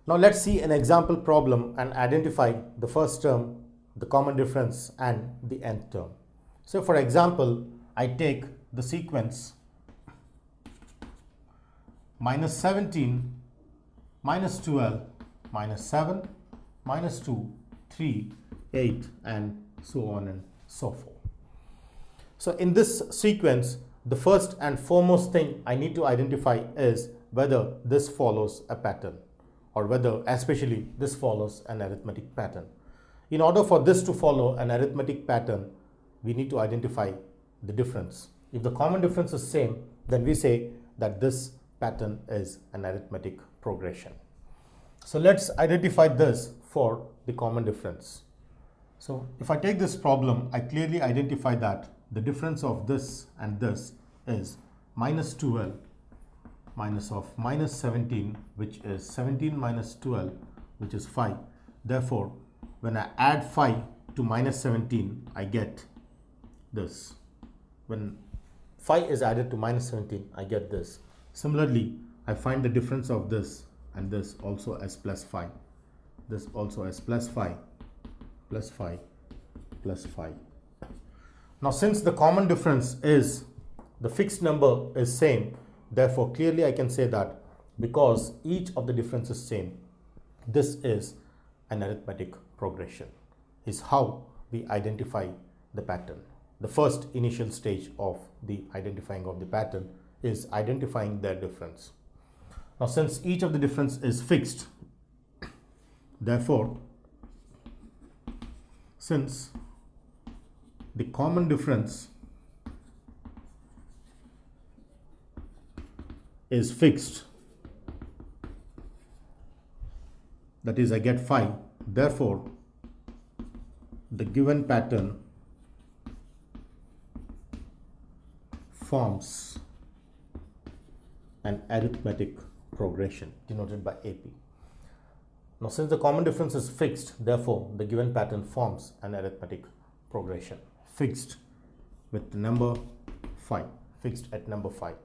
Now let's see an example problem and identify the first term, the common difference, and the nth term. So for example, I take the sequence minus 17, minus 12, minus 7, minus 2, 3, 8, and so on and so forth. So in this sequence, the first and foremost thing I need to identify is whether this follows a pattern, or whether especially this follows an arithmetic pattern. In order for this to follow an arithmetic pattern, we need to identify the difference. If the common difference is same, then we say that this pattern is an arithmetic progression. So let's identify this for the common difference. So if I take this problem, I clearly identify that the difference of this and this is minus 12 minus 17, which is 17 minus 12, which is 5. Therefore, when I add 5 to minus 17, I get this. When 5 is added to minus 17, I get this. Similarly, I find the difference of this and this also as plus 5. This also as plus 5, plus 5, plus 5. Now, since the common difference is the fixed number is same, therefore clearly I can say that because each of the difference is same, this is an arithmetic progression, is how we identify the pattern. The first initial stage of the identifying of the pattern is identifying their difference. Now, since each of the difference is fixed, therefore, since the common difference is fixed, that is I get 5, therefore the given pattern forms an arithmetic progression denoted by AP. Now, since the common difference is fixed, therefore the given pattern forms an arithmetic progression, fixed with the number 5, fixed at number 5.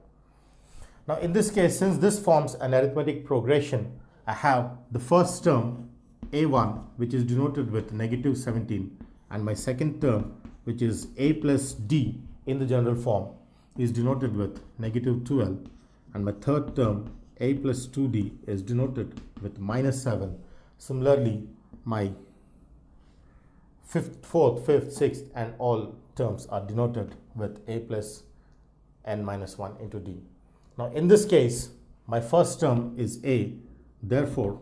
Now, in this case, since this forms an arithmetic progression, I have the first term a1, which is denoted with negative 17, and my second term, which is a plus d in the general form, is denoted with negative 12, and my third term a plus 2d is denoted with minus 7. Similarly, my fourth, fifth, sixth, and all terms are denoted with a plus n minus 1 into d. Now, in this case, my first term is a, therefore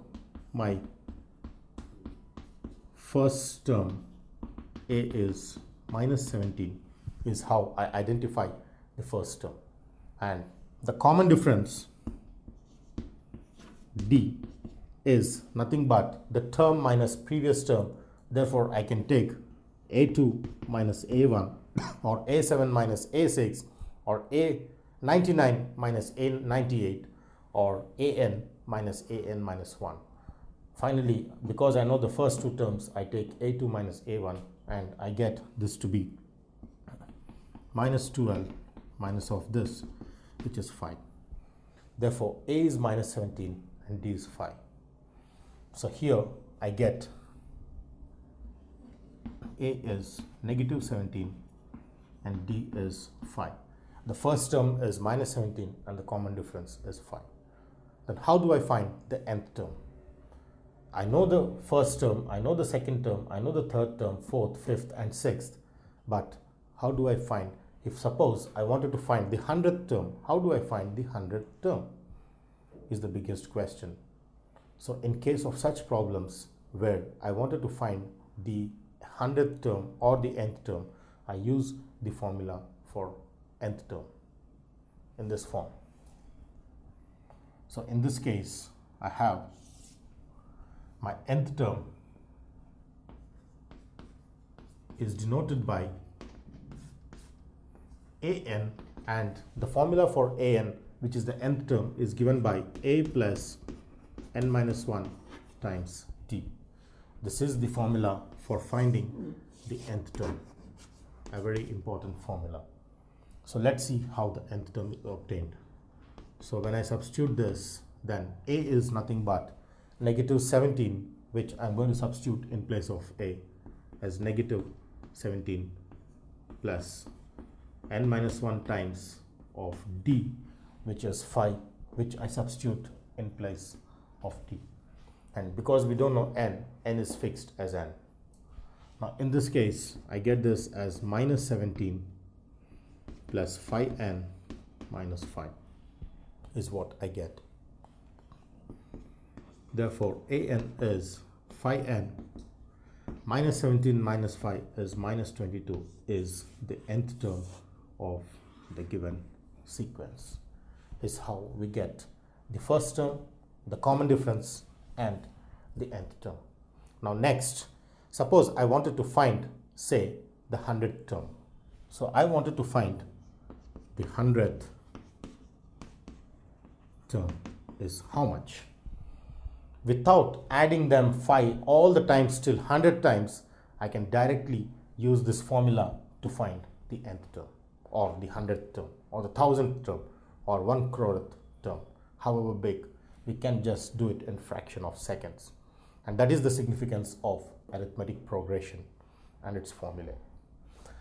my first term a is minus 17 is how I identify the first term. And the common difference d is nothing but the term minus previous term. Therefore, I can take a2 minus a1 or a7 minus a6 or a99 minus a98 or an minus an minus 1. Finally, because I know the first two terms, I take a2 minus a1 and I get this to be minus 12 minus of this, which is 5. Therefore, a is minus 17 and d is 5. So here I get a is negative 17 and d is 5. The first term is minus 17 and the common difference is 5. Then how do I find the nth term? I know the first term, I know the second term, I know the third term, fourth, fifth, and sixth. But how do I find, if suppose I wanted to find the 100th term, how do I find the 100th term is the biggest question. So in case of such problems where I wanted to find the 100th term or the nth term, I use the formula for nth term in this form. So in this case, I have my nth term is denoted by an, and the formula for an, which is the nth term, is given by a plus n minus 1 times t. This is the formula for finding the nth term, a very important formula. So let's see how the nth term is obtained. So when I substitute this, then a is nothing but negative 17, which I'm going to substitute in place of a as negative 17 plus n minus 1 times of d, which is 5, which I substitute in place of d. And because we don't know n is fixed as n. Now in this case, I get this as minus 17 plus 5n minus 5 is what I get. Therefore, an is 5n minus 17 minus 5 is minus 22 is the nth term of the given sequence. Is how we get the first term, the common difference, and the nth term. Now next, suppose I wanted to find, say, the 100th term. So I wanted to find the 100th term is how much? Without adding them 5 all the times till 100 times, I can directly use this formula to find the nth term, or the 100th term, or the 1000th term, or 1 croreth term. However big, we can just do it in fraction of seconds. And that is the significance of arithmetic progression and its formulae.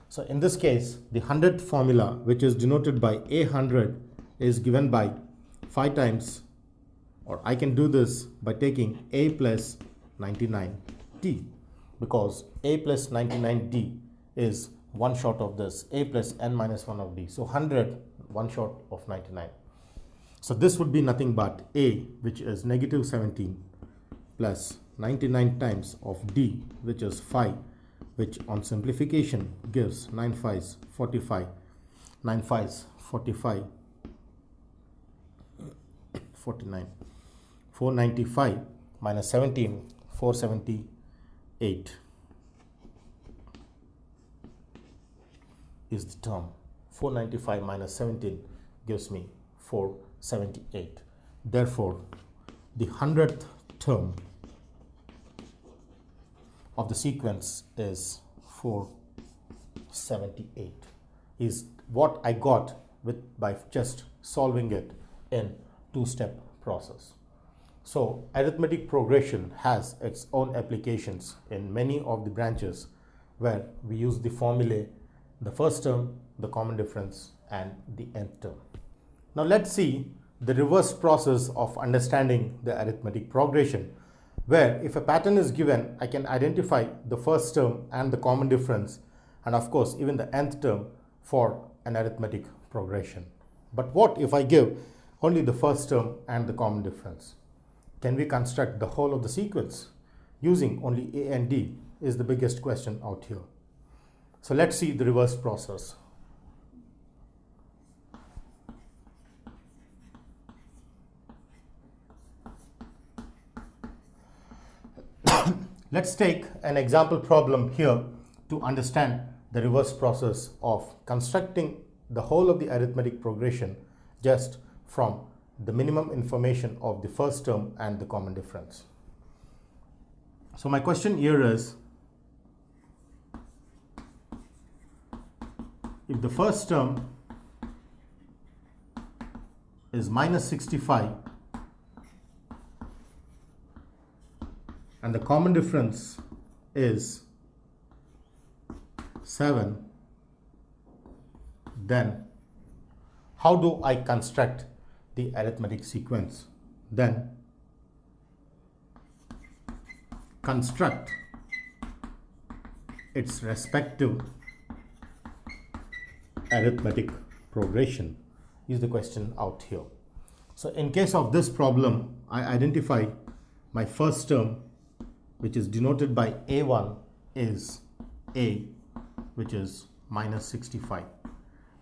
So in this case, the 100th formula, which is denoted by A100, is given by 5 times, or I can do this by taking a plus 99d, because a plus 99d is one short of this, a plus n minus 1 of d. So 100, one short of 99. So this would be nothing but a, which is negative 17, plus 99 times of d, which is 5, which on simplification gives 9 5s 45, 9 5s 45, 49, 495 minus 17, 478 is the term. 495 minus 17 gives me 478. Therefore, the 100th term of the sequence is 478, is what I got by just solving it in two-step process. So arithmetic progression has its own applications in many of the branches where we use the formulae, the first term, the common difference, and the nth term. Now let's see the reverse process of understanding the arithmetic progression, where if a pattern is given, I can identify the first term and the common difference, and of course even the nth term for an arithmetic progression. But what if I give only the first term and the common difference? Can we construct the whole of the sequence using only a and d is the biggest question out here. So let's see the reverse process. Let's take an example problem here to understand the reverse process of constructing the whole of the arithmetic progression just from the minimum information of the first term and the common difference. So my question here is, if the first term is minus 65 and the common difference is 7, then how do I construct the arithmetic sequence? Then construct its respective arithmetic progression is the question out here. So in case of this problem, I identify my first term, which is denoted by A1, is A, which is minus 65.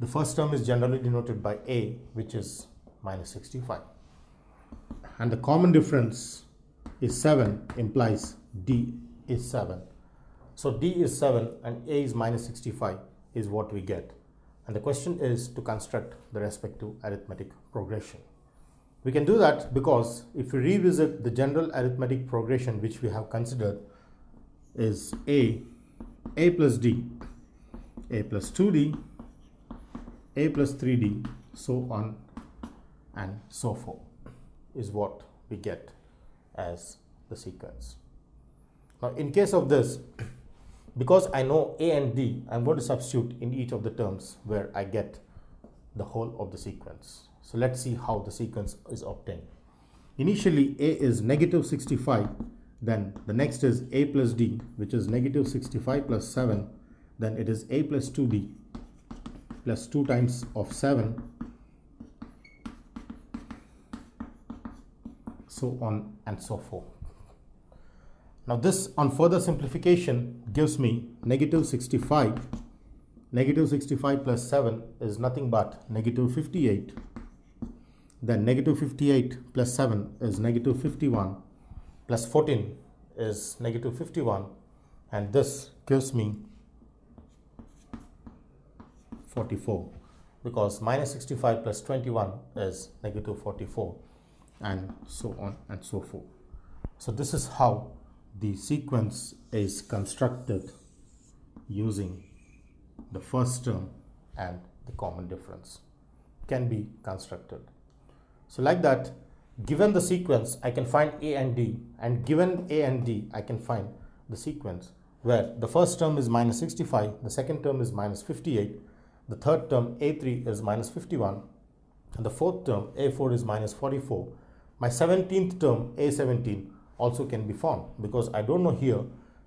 The first term is generally denoted by A, which is minus 65. And the common difference is 7, implies D is 7. So D is 7 and A is minus 65 is what we get. And the question is to construct the respective arithmetic progression. We can do that because if we revisit the general arithmetic progression which we have considered is A plus D, A plus 2D, A plus 3D, so on and so forth is what we get as the sequence. Now in case of this, because I know A and D, I'm going to substitute in each of the terms where I get the whole of the sequence. So let's see how the sequence is obtained. Initially A is negative 65, then the next is A plus D, which is negative 65 plus 7, then it is A plus 2D plus 2 times of 7, so on and so forth. Now this, on further simplification, gives me negative 65. Negative 65 plus 7 is nothing but negative 58. Then negative 58 plus 7 is negative 51, plus 14 is negative 51, and this gives me 44, because minus 65 plus 21 is negative 44, and so on and so forth. So this is how the sequence is constructed using the first term and the common difference can be constructed. So like that, given the sequence, I can find A and D, and given A and D, I can find the sequence where the first term is minus 65, the second term is minus 58, the third term A3 is minus 51, and the fourth term A4 is minus 44. My 17th term A17 also can be found, because I don't know here,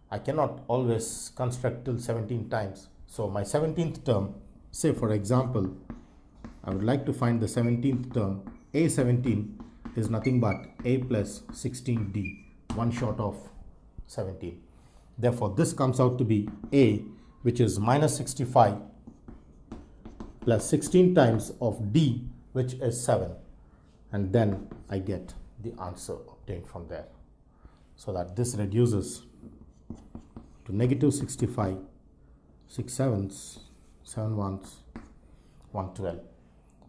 I cannot always construct till 17 times. So my 17th term, say for example, I would like to find the 17th term, A17 is nothing but A plus 16D, one short of 17. Therefore, this comes out to be A, which is minus 65 plus 16 times of D, which is 7. And then I get the answer obtained from there. So that this reduces to negative 65, 6 sevens, 7 ones, 112,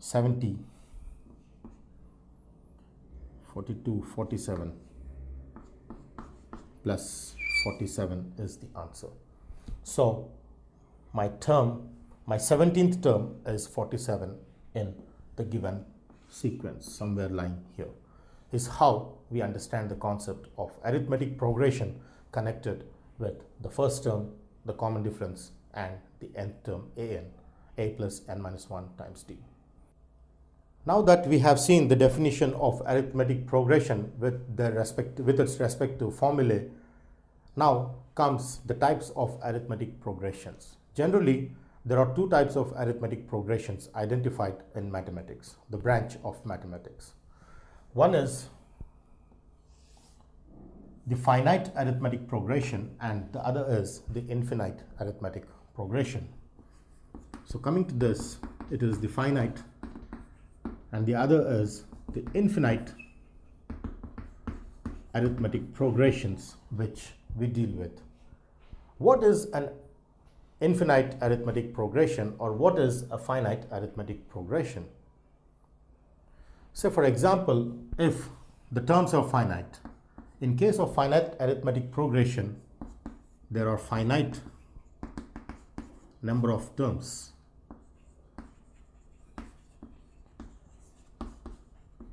70, 42, 47 plus 47 is the answer. So my 17th term is 47 in the given sequence, somewhere lying here, is how we understand the concept of arithmetic progression connected with the first term, the common difference, and the nth term an, a plus n minus 1 times d. Now that we have seen the definition of arithmetic progression with its respective formulae, now comes the types of arithmetic progressions. Generally, there are two types of arithmetic progressions identified in mathematics, the branch of mathematics. One is the finite arithmetic progression, and the other is the infinite arithmetic progression. So coming to this, it is the finite, and the other is the infinite arithmetic progressions which we deal with. What is an infinite arithmetic progression, or what is a finite arithmetic progression? So for example, if the terms are finite, in case of finite arithmetic progression, there are finite number of terms.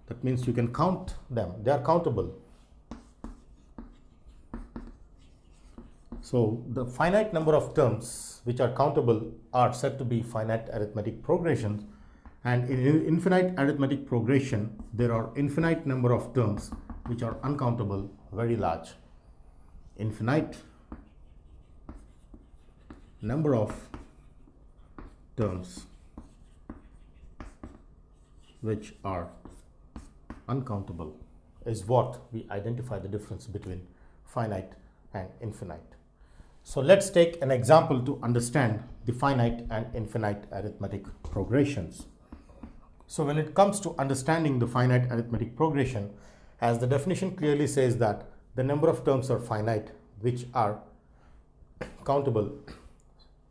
That means you can count them, they are countable. So the finite number of terms which are countable are said to be finite arithmetic progressions, and in infinite arithmetic progression there are infinite number of terms which are uncountable, very large. Infinite number of terms which are uncountable is what we identify the difference between finite and infinite. So let's take an example to understand the finite and infinite arithmetic progressions. So when it comes to understanding the finite arithmetic progression, as the definition clearly says that the number of terms are finite which are countable,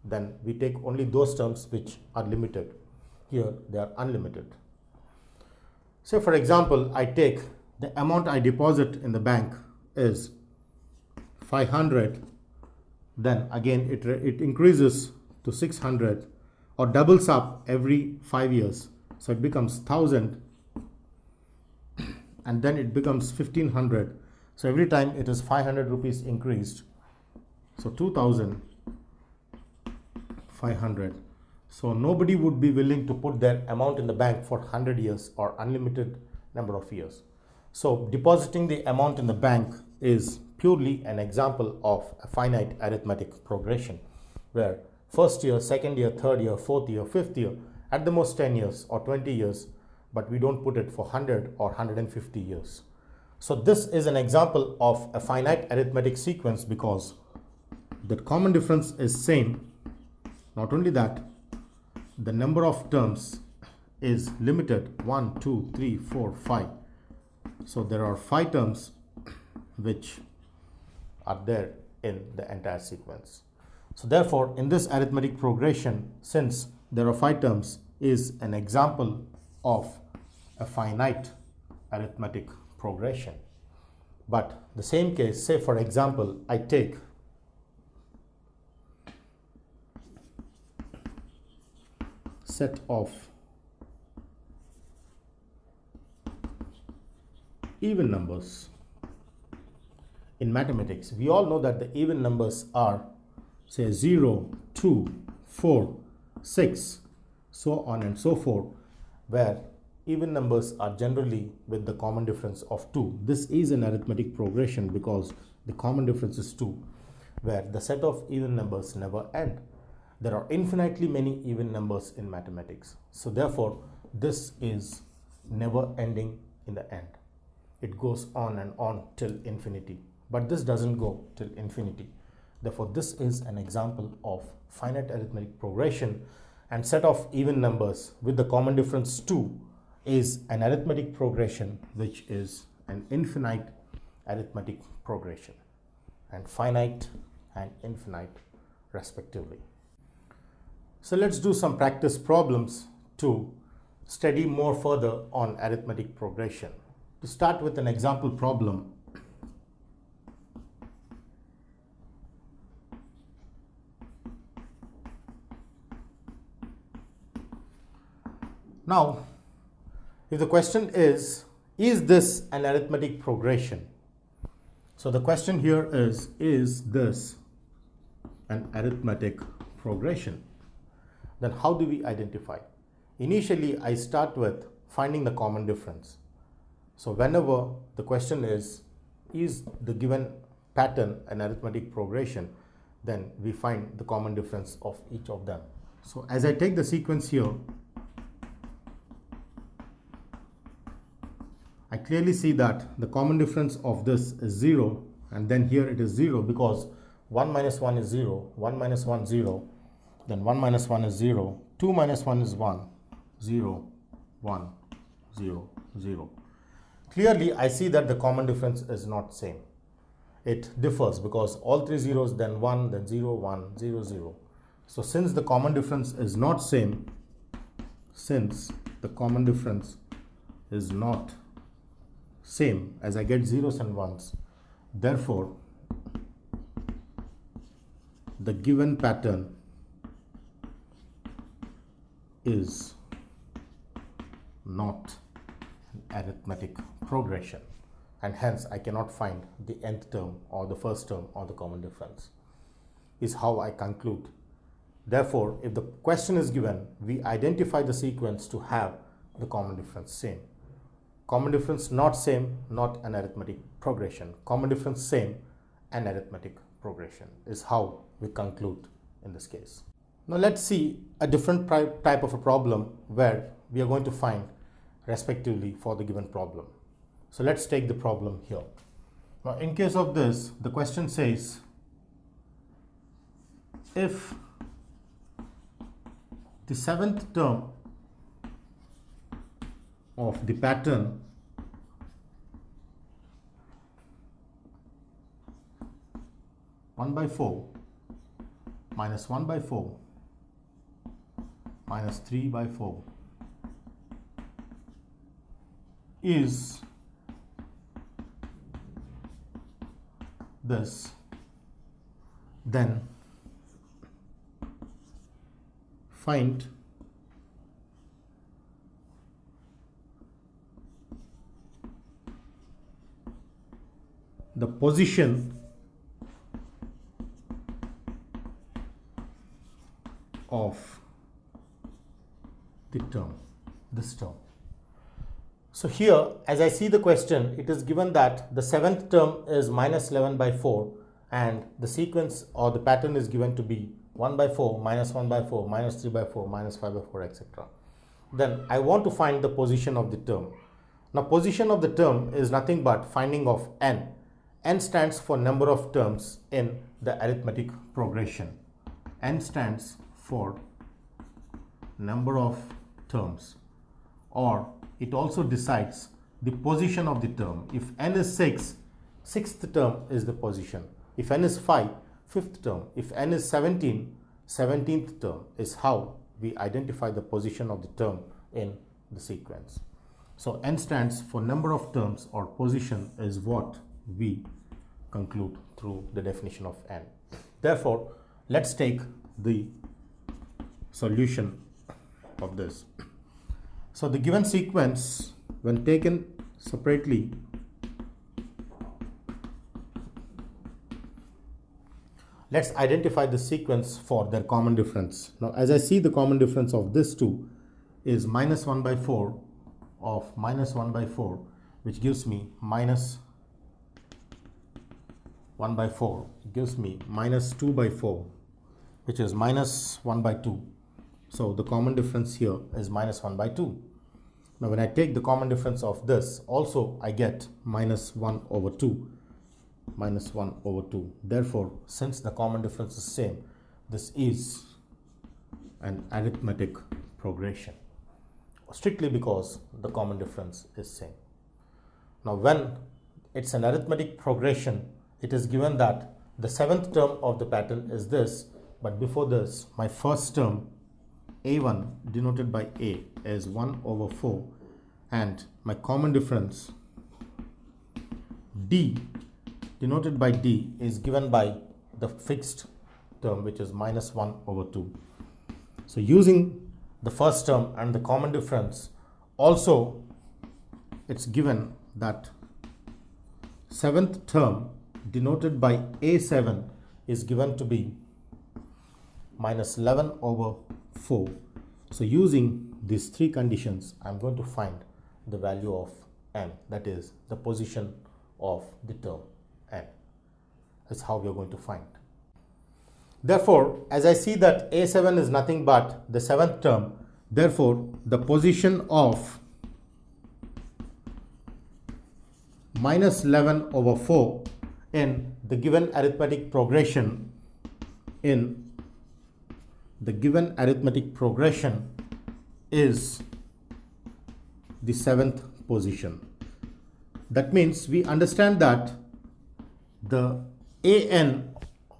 then we take only those terms which are limited. Here they are unlimited. So for example, I take the amount I deposit in the bank is 500, then again it increases to 600 or doubles up every 5 years. So it becomes 1000, and then it becomes 1500, So every time it is 500 rupees increased, so 2,500. So nobody would be willing to put their amount in the bank for 100 years or unlimited number of years. So depositing the amount in the bank is purely an example of a finite arithmetic progression, where first year, second year, third year, fourth year, fifth year, at the most 10 years or 20 years, but we don't put it for 100 or 150 years. So this is an example of a finite arithmetic sequence because the common difference is same. Not only that, the number of terms is limited 1, 2, 3, 4, 5. So there are 5 terms which are there in the entire sequence. So therefore, in this arithmetic progression, since there are 5 terms, is an example of a finite arithmetic progression. But the same case, say for example, I take set of even numbers. In mathematics, we all know that the even numbers are, say, 0, 2, 4, 6, so on and so forth, where even numbers are generally with the common difference of 2. This is an arithmetic progression because the common difference is 2, where the set of even numbers never end. There are infinitely many even numbers in mathematics. So therefore, this is never ending in the end. It goes on and on till infinity. But this doesn't go till infinity. Therefore, this is an example of finite arithmetic progression, and set of even numbers with the common difference 2 is an arithmetic progression which is an infinite arithmetic progression, and finite and infinite respectively. So let's do some practice problems to study more further on arithmetic progression. To start with an example problem, now if the question is this an arithmetic progression? So the question here is this an arithmetic progression? Then how do we identify? Initially, I start with finding the common difference. So whenever the question is the given pattern an arithmetic progression, then we find the common difference of each of them. So as I take the sequence here, I clearly see that the common difference of this is 0, and then here it is 0 because 1 minus 1 is 0, 1 minus 1 0, then 1 minus 1 is 0, 2 minus 1 is 1, 0, 1, 0, 0. Clearly, I see that the common difference is not same. It differs because all 3 zeros, then 1, then 0, 1, 0, 0. So since the common difference is not same, as I get zeros and ones, therefore the given pattern is not an arithmetic progression, and hence I cannot find the nth term or the first term or the common difference, is how I conclude. Therefore, if the question is given, we identify the sequence to have the common difference same. Common difference not same, not an arithmetic progression. Common difference same, an arithmetic progression, is how we conclude in this case. Now let's see a different type of a problem where we are going to find respectively for the given problem. So let's take the problem here. Now in case of this, the question says, if the 7th term of the pattern (1 by 4) minus 1 by 4 minus 3 by 4 is this, then find the position of the term, this term. So here, as I see the question, it is given that the 7th term is minus 11 by 4 and the sequence or the pattern is given to be 1 by 4, minus 1 by 4, minus 3 by 4, minus 5 by 4, etc. Then I want to find the position of the term. Now position of the term is nothing but finding of n. N stands for number of terms in the arithmetic progression. N stands for number of terms, or it also decides the position of the term. If n is 6, 6th term is the position. If n is 5, 5th term. If n is 17, 17th term is how we identify the position of the term in the sequence. So n stands for number of terms, or position is what we conclude through the definition of n. Therefore, let's take the solution of this. So the given sequence, when taken separately, let's identify the sequence for their common difference. Now as I see, the common difference of this two is minus 1 by 4 of minus 1 by 4, which gives me minus 1 by 4. It gives me minus 2 by 4, which is minus 1 by 2. So the common difference here is minus 1 by 2. Now when I take the common difference of this, also I get minus 1 over 2. Minus 1 over 2. Therefore, since the common difference is same, this is an arithmetic progression, strictly because the common difference is same. Now when it's an arithmetic progression, it is given that the 7th term of the pattern is this, but before this, my first term a1 denoted by a is 1 over 4, and my common difference d denoted by d is given by the fixed term, which is minus 1 over 2. So using the first term and the common difference, also it's given that 7th term denoted by a7 is given to be minus 11 over 4. So using these three conditions, I'm going to find the value of n, that is the position of the term n. That's how we are going to find. Therefore, as I see that a7 is nothing but the 7th term, therefore the position of minus 11 over 4 in the given arithmetic progression is the 7th position. That means we understand that the an,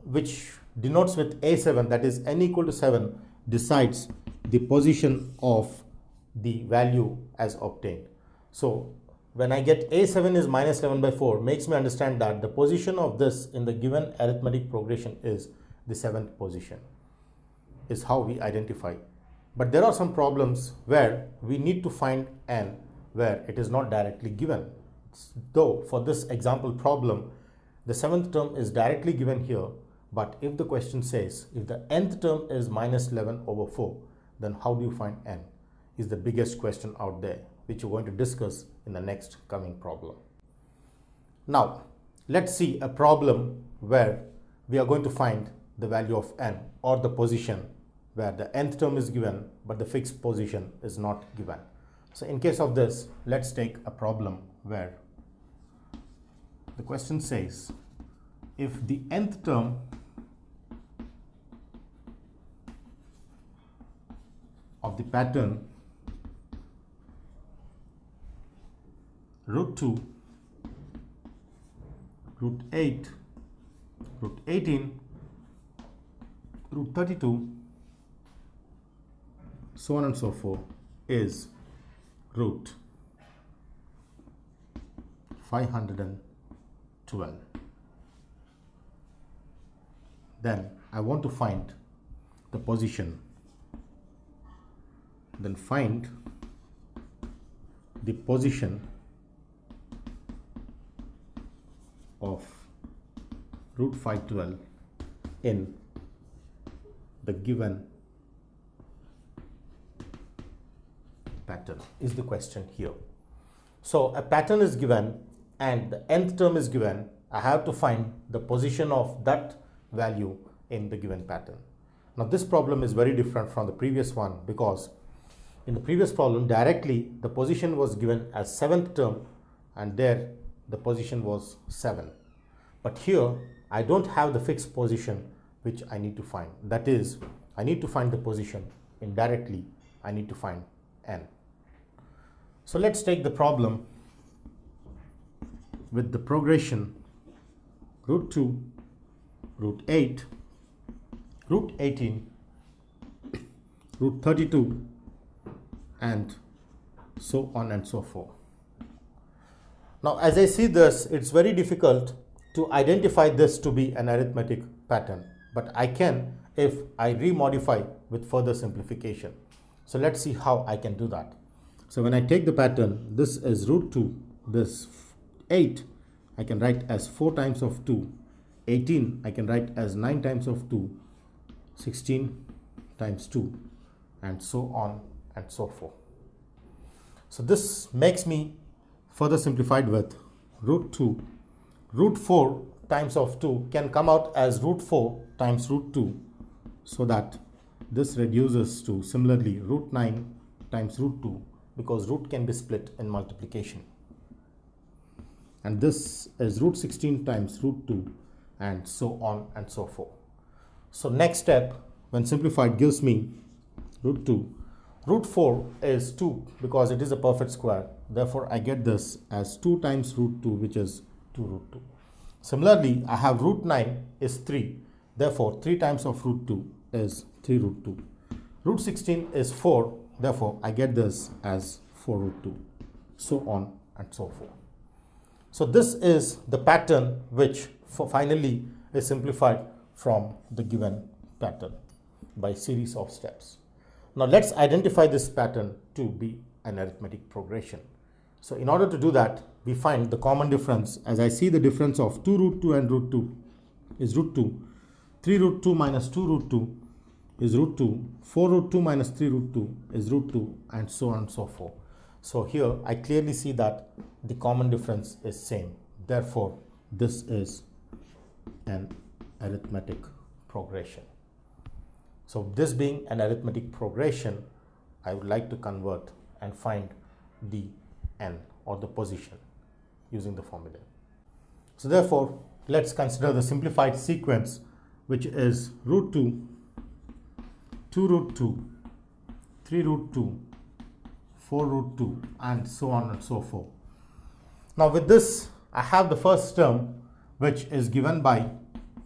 which denotes with a7, that is n equal to 7, decides the position of the value as obtained. So when I get a7 is minus 11 by 4, makes me understand that the position of this in the given arithmetic progression is the 7th position, is how we identify. But there are some problems where we need to find n where it is not directly given. Though for this example problem, the 7th term is directly given here, but if the question says if the nth term is minus 11 over 4, then how do you find n is the biggest question out there, which we're going to discuss in the next coming problem. Now let's see a problem where we are going to find the value of n, or the position where the nth term is given but the fixed position is not given. So in case of this, let's take a problem where the question says if the nth term of the pattern root 2, root 8, root 18, root 32, so on and so forth, is root 512. Then I want to find the position. Then find the position of root 512 in the given pattern is the question here. So a pattern is given and the nth term is given. I have to find the position of that value in the given pattern. Now this problem is very different from the previous one, because in the previous problem directly the position was given as 7th term and there the position was 7. But here I don't have the fixed position which I need to find. That is, I need to find the position. Indirectly I need to find n. So let's take the problem with the progression root 2, root 8, root 18, root 32, and so on and so forth. Now as I see this, it's very difficult to identify this to be an arithmetic pattern, but I can if I remodify with further simplification. So let's see how I can do that. So when I take the pattern, this is root 2, this 8 I can write as 4 times of 2, 18 I can write as 9 times of 2, 16 times 2, and so on and so forth. So this makes me further simplified with root 2. Root 4 times of 2 can come out as root 4 times root 2, so that this reduces to similarly root 9 times root 2, because root can be split in multiplication. And this is root 16 times root 2, and so on and so forth. So next step, when simplified, gives me root 2. Root 4 is 2 because it is a perfect square. Therefore, I get this as 2 times root 2, which is 2 root 2. Similarly, I have root 9 is 3. Therefore, 3 times of root 2 is 3 root 2. Root 16 is 4. Therefore, I get this as 4 root 2. So on and so forth. So this is the pattern which finally is simplified from the given pattern by series of steps. Now let's identify this pattern to be an arithmetic progression. So in order to do that, we find the common difference. As I see the difference of 2 root 2 and root 2 is root 2, 3 root 2 minus 2 root 2 is root 2, 4 root 2 minus 3 root 2 is root 2, and so on and so forth. So here I clearly see that the common difference is same. Therefore, this is an arithmetic progression. So this being an arithmetic progression, I would like to convert and find the n, or the position, using the formula. So therefore, let's consider the simplified sequence, which is root 2, 2 root 2, 3 root 2, 4 root 2, and so on and so forth. Now with this, I have the first term, which is given by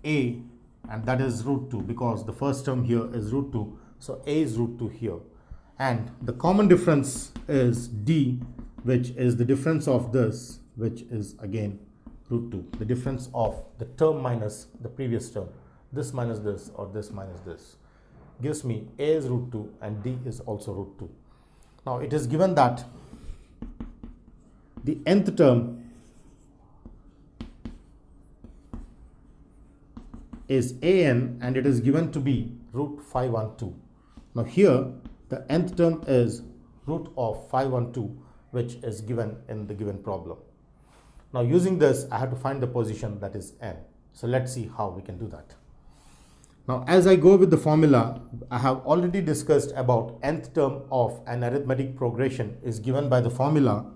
a, and that is root 2, because the first term here is root 2. So a is root 2 here. And the common difference is d, which is the difference of this, which is again root 2. The difference of the term minus the previous term. This minus this, or this minus this, gives me a is root 2 and d is also root 2. Now it is given that the nth term is an, and it is given to be root 512. Now here the nth term is root of 512, which is given in the given problem. Now using this, I have to find the position, that is n. So let's see how we can do that. Now as I go with the formula, I have already discussed about nth term of an arithmetic progression is given by the formula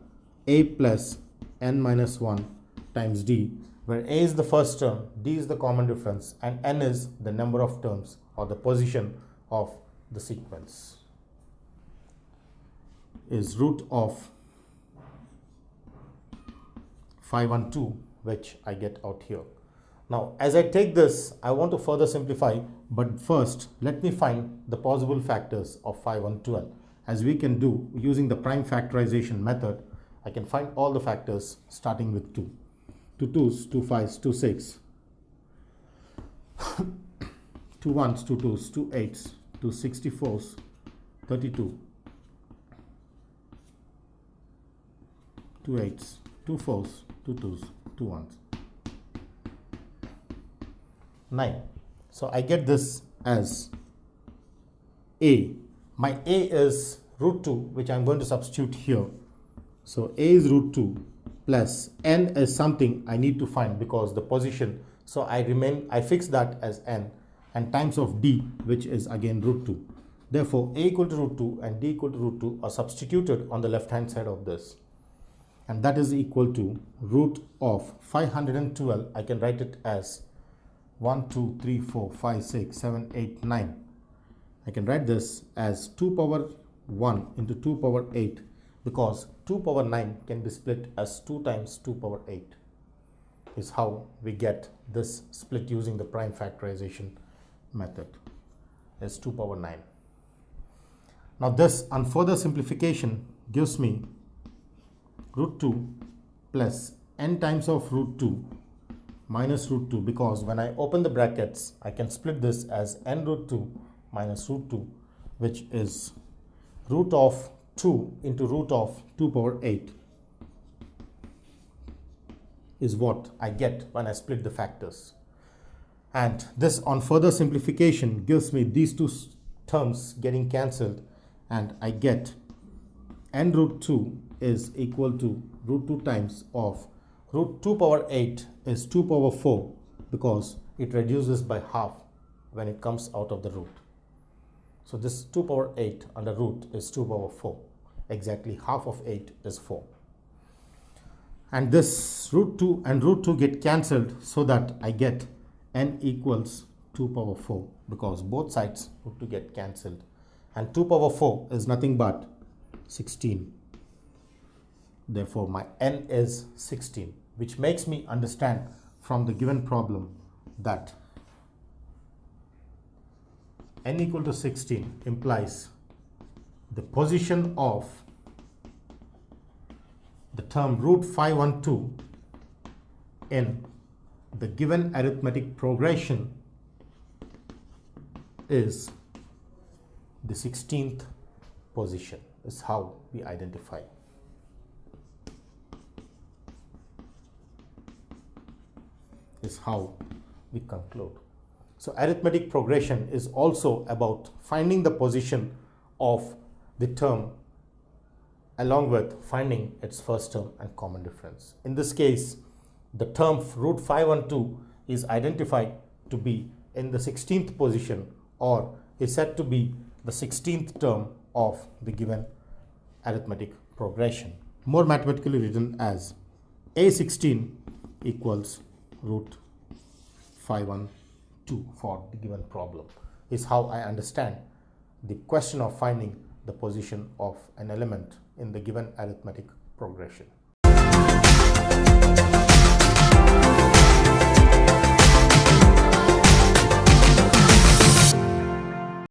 a plus n minus 1 times d, where a is the first term, d is the common difference, and n is the number of terms or the position of the sequence, is root of 512, which I get out here. Now as I take this, I want to further simplify, but first let me find the possible factors of 512. As we can do using the prime factorization method, I can find all the factors starting with 2. 2 2s, 2 5s, 2 6, 2 1s, 2 2s, 2 8s, 2 64s, 32, 2 8s, 2 4s, 2 2s, 2 1s. 9. So I get this as A. My A is root 2, which I'm going to substitute here. So A is root 2 plus n is something I need to find because the position. So I fix that as n and times of d, which is again root 2. Therefore, A equal to root 2 and d equal to root 2 are substituted on the left hand side of this. And that is equal to root of 512. I can write it as 1, 2, 3, 4, 5, 6, 7, 8, 9. I can write this as 2 power 1 into 2 power 8 because 2 power 9 can be split as 2 times 2 power 8 is how we get this split using the prime factorization method is 2 power 9. Now this on further simplification gives me root 2 plus n times of root 2 minus root 2 because when I open the brackets I can split this as n root 2 minus root 2, which is root of 2 into root of 2 power 8 is what I get when I split the factors. And this on further simplification gives me these two terms getting cancelled and I get n root 2 is equal to root 2 times of root 2 power 8 is 2 power 4 because it reduces by half when it comes out of the root. So this 2 power 8 under root is 2 power 4. Exactly half of 8 is 4. And this root 2 and root 2 get cancelled so that I get n equals 2 power 4 because both sides root 2 get cancelled. And 2 power 4 is nothing but 16. Therefore, my n is 16, which makes me understand from the given problem that n equal to 16 implies the position of the term root 512 in the given arithmetic progression is the 16th position is how we identify. Is how we conclude. So arithmetic progression is also about finding the position of the term along with finding its first term and common difference. In this case, the term root 512 is identified to be in the 16th position or is said to be the 16th term of the given arithmetic progression. More mathematically written as A16 equals root 512 for the given problem is how I understand the question of finding the position of an element in the given arithmetic progression.